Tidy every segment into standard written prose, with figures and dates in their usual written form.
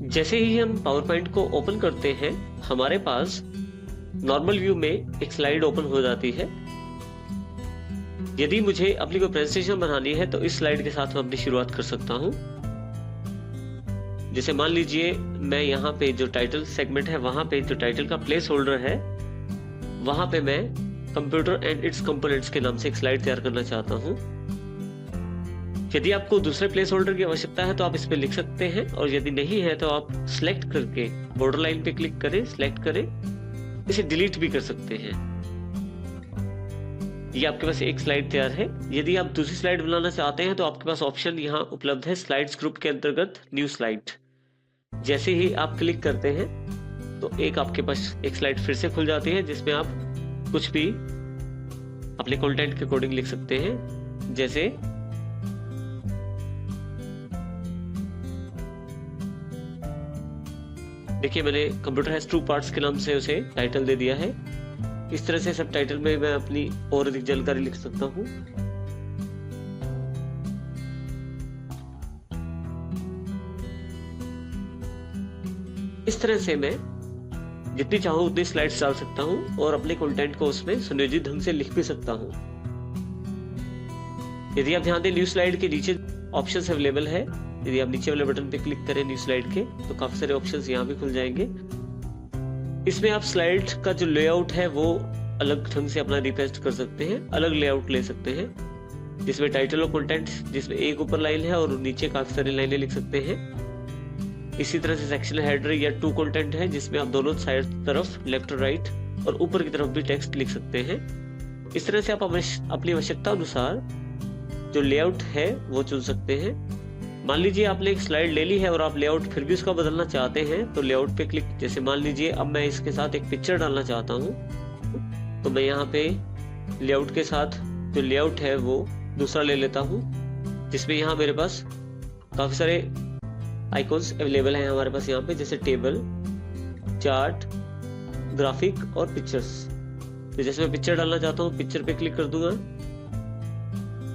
जैसे ही हम power point को ओपन करते हैं, हमारे पास नॉर्मल व्यू में एक स्लाइड ओपन हो जाती है। यदि मुझे अपनी कोई प्रेजेंटेशन बनानी है तो इस स्लाइड के साथ मैं अपनी शुरुआत कर सकता हूं। जैसे मान लीजिए मैं यहाँ पे जो टाइटल सेगमेंट है, वहां पे जो टाइटल का प्लेस होल्डर है, वहां पे मैं कंप्यूटर एंड इट्स कंपोनेंट्स के नाम से एक स्लाइड तैयार करना चाहता हूं। यदि आपको दूसरे प्लेस होल्डर की आवश्यकता है तो आप इस पे लिख सकते हैं, और यदि नहीं है तो आप सिलेक्ट करके बॉर्डर लाइन पे क्लिक करें, सिलेक्ट करें, इसे डिलीट भी कर सकते हैं। ये आपके पास एक स्लाइड तैयार है। यदि आप दूसरी स्लाइड बनाना चाहते हैं तो आपके पास ऑप्शन यहाँ उपलब्ध है स्लाइड्स ग्रुप के अंतर्गत न्यू स्लाइड। जैसे ही आप क्लिक करते हैं तो एक आपके पास एक स्लाइड फिर से खुल जाती है, जिसमें आप कुछ भी अपने कंटेंट के अकॉर्डिंग लिख सकते हैं। जैसे देखिए, मैंने कंप्यूटर हैज टू पार्ट्स के नाम से उसे टाइटल दे दिया है। इस तरह से सब टाइटल में मैं अपनी और अधिक जानकारी लिख सकता हूं। इस तरह से मैं जितनी चाहूं उतनी स्लाइड्स डाल सकता हूं और अपने कंटेंट को उसमें सुनियोजित ढंग से लिख भी सकता हूं। यदि आप ध्यान दें, न्यू स्लाइड के नीचे ऑप्शंस अवेलेबल है। यदि आप नीचे वाले बटन पे क्लिक करें न्यू स्लाइड के, तो काफी सारे ऑप्शंस यहाँ भी खुल जाएंगे। इसमें आप स्लाइड का जो लेआउट है वो अलग ढंग से अपना रिपेस्ट कर सकते हैं, अलग लेआउट ले सकते हैं, जिसमें टाइटल और कंटेंट, जिसमें एक ऊपर लाइन है और नीचे काफी सारी लाइनें लिख सकते हैं। इसी तरह से सेक्शन हेडर या टू कंटेंट है, जिसमें आप दोनों साइड तरफ लेफ्ट और राइट और ऊपर की तरफ भी टेक्स्ट लिख सकते हैं। इस तरह से आप अपनी आवश्यकता अनुसार जो लेआउट है वो चुन सकते हैं। मान लीजिए आपने एक स्लाइड ले ली है और आप लेआउट फिर भी उसका बदलना चाहते हैं, तो लेआउट पे क्लिक, जैसे मान लीजिए अब मैं इसके साथ एक पिक्चर डालना चाहता हूं, तो मैं यहाँ पे लेआउट के साथ जो लेआउट है वो दूसरा ले लेता हूं, जिसमें यहाँ मेरे पास काफी सारे आइकॉन्स अवेलेबल हैं हमारे पास यहाँ पे, जैसे टेबल, चार्ट, ग्राफिक और पिक्चर्स। तो जैसे मैं पिक्चर डालना चाहता हूँ, पिक्चर पे क्लिक कर दूंगा,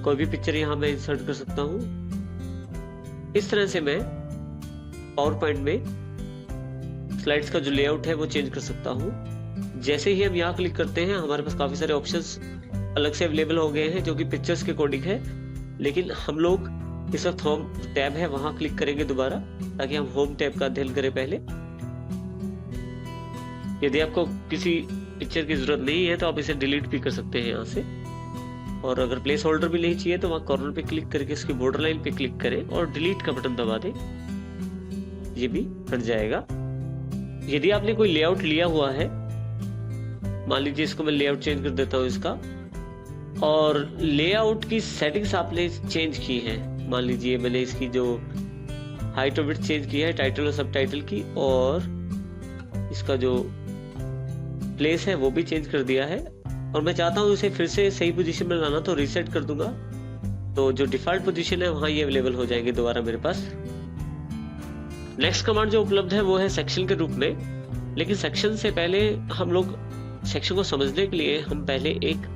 कोई भी पिक्चर यहाँ मैं इंसर्ट कर सकता हूँ। इस तरह से मैं पावर पॉइंट में स्लाइड्स का जो लेआउट है वो चेंज कर सकता हूँ। जैसे ही हम यहाँ क्लिक करते हैं, हमारे पास काफी सारे ऑप्शंस अलग से अवेलेबल हो गए हैं जो कि पिक्चर्स के अकॉर्डिंग है, लेकिन हम लोग इस वक्त होम टैब है वहां क्लिक करेंगे दोबारा, ताकि हम होम टैब का अध्ययन करें पहले। यदि आपको किसी पिक्चर की जरूरत नहीं है तो आप इसे डिलीट भी कर सकते हैं यहाँ से, और अगर प्लेस होल्डर भी नहीं चाहिए तो वहां कॉर्नर पे क्लिक करके इसकी बॉर्डर लाइन पे क्लिक करें और डिलीट का बटन दबा दें, ये भी हट जाएगा। यदि आपने कोई लेआउट लिया हुआ है, मान लीजिए इसको मैं लेआउट चेंज कर देता हूँ इसका, और लेआउट की सेटिंग्स आपने चेंज की है, मान लीजिए मैंने इसकी जो हाइट और विड्थ चेंज की है टाइटल और सब टाइटल की, और इसका जो प्लेस है वो भी चेंज कर दिया है, और मैं चाहता हूँ इसे फिर से सही पोजीशन में लाना, तो रीसेट कर दूंगा, तो जो डिफॉल्ट पोजीशन है वहां ये अवेलेबल हो जाएंगे दोबारा मेरे पास। नेक्स्ट कमांड जो उपलब्ध है वो है सेक्शन के रूप में, लेकिन सेक्शन से पहले हम लोग सेक्शन को समझने के लिए हम पहले एक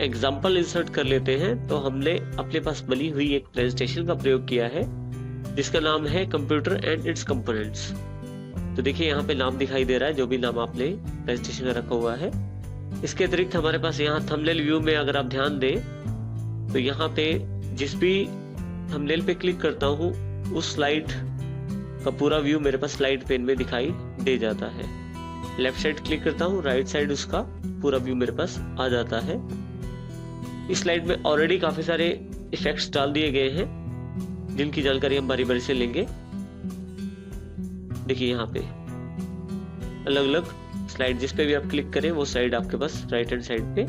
एग्जाम्पल इंसर्ट कर लेते हैं। तो हमने अपने पास बनी हुई एक प्रेजेंटेशन का प्रयोग किया है जिसका नाम है कंप्यूटर एंड इट्स कंपोनेंट्स। तो देखिए यहाँ पे नाम दिखाई दे रहा है, जो भी नाम आपने प्रेजेंटेशन में रखा हुआ है। इसके अतिरिक्त हमारे पास यहाँ थंबनेल व्यू में अगर आप ध्यान दें तो यहाँ पे जिस भी थंबनेल पे क्लिक करता हूँ उस स्लाइड का पूरा व्यू मेरे पास स्लाइड पेन में दिखाई दे जाता है। लेफ्ट साइड क्लिक करता हूँ, राइट साइड उसका पूरा व्यू मेरे पास आ जाता है। इस स्लाइड में ऑलरेडी काफी सारे इफेक्ट्स डाल दिए गए हैं जिनकी जानकारी हम बारी बारी से लेंगे। देखिए यहाँ पे अलग अलग स्लाइड, जिस पे भी आप क्लिक करें वो स्लाइड आपके पास राइट हैंड साइड पे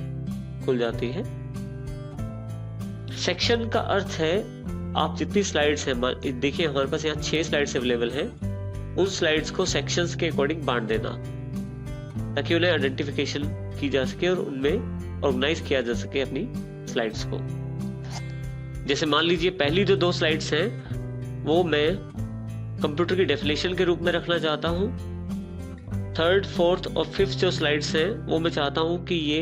खुल जाती है। सेक्शन का अर्थ है आप जितनी स्लाइड्स हैं, देखिए हमारे पास यहाँ 6 स्लाइड्स अवेलेबल हैं, उन स्लाइड्स को सेक्शंस के अकॉर्डिंग बांट देना ताकि उन्हें आइडेंटिफिकेशन की जा सके और उनमें ऑर्गेनाइज किया जा सके अपनी स्लाइड्स को। जैसे मान लीजिए पहली जो 2 स्लाइड्स हैं वो मैं कंप्यूटर की डेफिनेशन के रूप में रखना चाहता हूँ। 3rd, 4th और 5th जो स्लाइड्स हैं वो मैं चाहता हूँ कि ये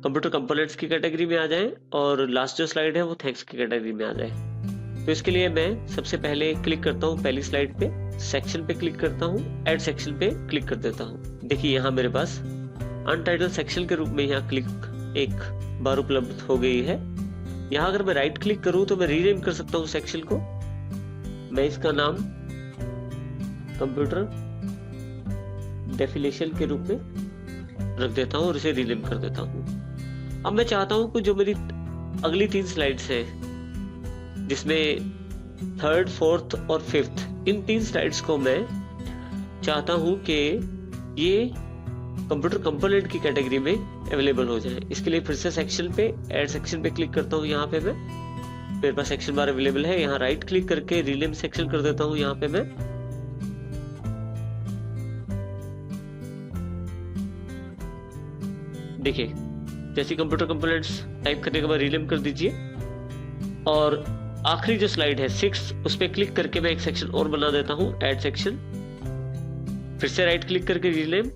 कंप्यूटर कंपोनेंट्स की कैटेगरी में आ जाए, और लास्ट जो स्लाइड है वो थैंक्स की कैटेगरी में आ जाए। तो इसके लिए मैं सबसे पहले क्लिक करता हूँ पहली स्लाइड पे, सेक्शन पे क्लिक करता हूँ, ऐड सेक्शन पे क्लिक कर देता हूँ। देखिए यहाँ मेरे पास अनटाइटल सेक्शन के रूप में यहाँ क्लिक एक बार उपलब्ध हो गई है। यहाँ अगर मैं राइट क्लिक करूँ तो मैं रीनेम कर सकता हूँ सेक्शन को। मैं इसका नाम कंप्यूटर डेफिनेशन के रूप में रख देता हूँ और इसे रीनेम कर देता हूँ। अब मैं चाहता हूँ कि जो मेरी अगली 3 स्लाइड्स हैं, जिसमें 3rd, 4th और 5th, इन 3 स्लाइड्स को मैं चाहता हूँ कि ये कंप्यूटर कंपोनेंट की कैटेगरी में अवेलेबल हो जाए। इसके लिए फिर से सेक्शन पे, ऐड सेक्शन पे क्लिक करता हूँ। यहाँ पे मैं, मेरे पास सेक्शन बार अवेलेबल है, यहाँ राइट क्लिक करके रीनेम सेक्शन कर देता हूँ। यहाँ पे मैं देखिए, जैसे कंप्यूटर कंपोनेंट्स टाइप करने के बाद रीनेम कर दीजिए। और आखिरी जो स्लाइड है 6, उस पर क्लिक करके मैं एक सेक्शन और बना देता हूँ, ऐड सेक्शन। फिर से राइट क्लिक करके रीनेम,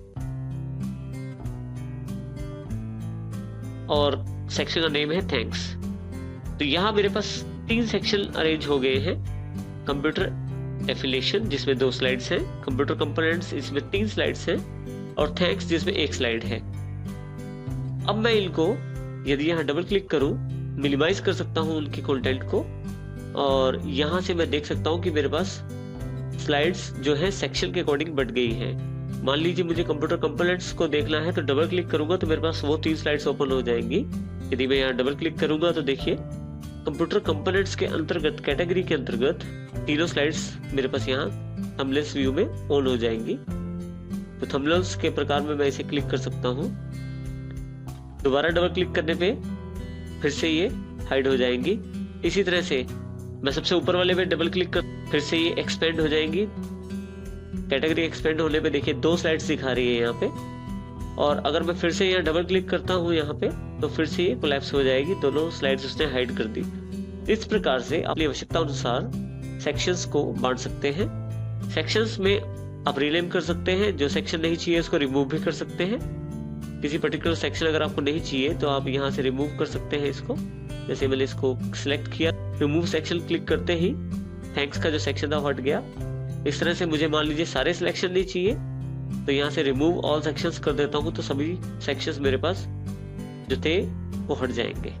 और सेक्शन का नेम है थैंक्स। तो यहाँ मेरे पास 3 सेक्शन अरेंज हो गए हैं। कंप्यूटर एफिलिएशन जिसमें 2 स्लाइड्स हैं, कंप्यूटर कंपोनेंट्स इसमें 3 स्लाइड्स हैं, और थैंक्स जिसमें 1 स्लाइड है। अब मैं इनको यदि यहाँ डबल क्लिक करूं, मिनिमाइज कर सकता हूं उनकी कंटेंट को, और यहाँ से मैं देख सकता हूं कि मेरे पास स्लाइड्स जो है सेक्शन के अकॉर्डिंग बढ़ गई है। मान लीजिए मुझे कंप्यूटर कंपोनेंट्स को देखना है तो डबल क्लिक करूंगा तो मेरे पास वो 3 स्लाइड्स ओपन हो जाएंगी। यदि मैं यहाँ डबल क्लिक करूंगा तो देखिए कंप्यूटर कंपोनेंट्स के अंतर्गत, कैटेगरी के अंतर्गत 3 स्लाइड्स मेरे पास यहाँ थंबनेल्स व्यू में ऑन हो जाएंगी। तो थंबनेल्स के प्रकार में मैं इसे क्लिक कर सकता हूँ। दोबारा डबल क्लिक करने पे फिर से ये हाइड हो जाएंगी। इसी तरह से मैं सबसे ऊपर वाले पे डबल क्लिक कर, फिर से ये एक्सपेंड हो जाएंगी। कैटेगरी एक्सपेंड होने पे देखिए 2 स्लाइड्स दिखा रही है यहाँ पे, और अगर मैं फिर से यहाँ डबल क्लिक करता हूँ यहाँ पे तो फिर से ये कोलैप्स हो जाएगी। दोनों स्लाइड्स उसने हाइड कर दी। इस प्रकार से अपनी आवश्यकता अनुसार सेक्शंस को बांट सकते हैं। सेक्शंस में आप रीनेम कर सकते हैं, जो सेक्शन नहीं चाहिए उसको रिमूव भी कर सकते हैं। किसी पर्टिकुलर सेक्शन अगर आपको नहीं चाहिए तो आप यहाँ से रिमूव कर सकते हैं इसको। जैसे मैंने इसको सिलेक्ट किया, रिमूव सेक्शन क्लिक करते ही थैंक्स का जो सेक्शन था हट गया। इस तरह से मुझे मान लीजिए सारे सिलेक्शन नहीं चाहिए तो यहाँ से रिमूव ऑल सेक्शंस कर देता हूँ, तो सभी सेक्शंस मेरे पास जो थे वो हट जाएंगे।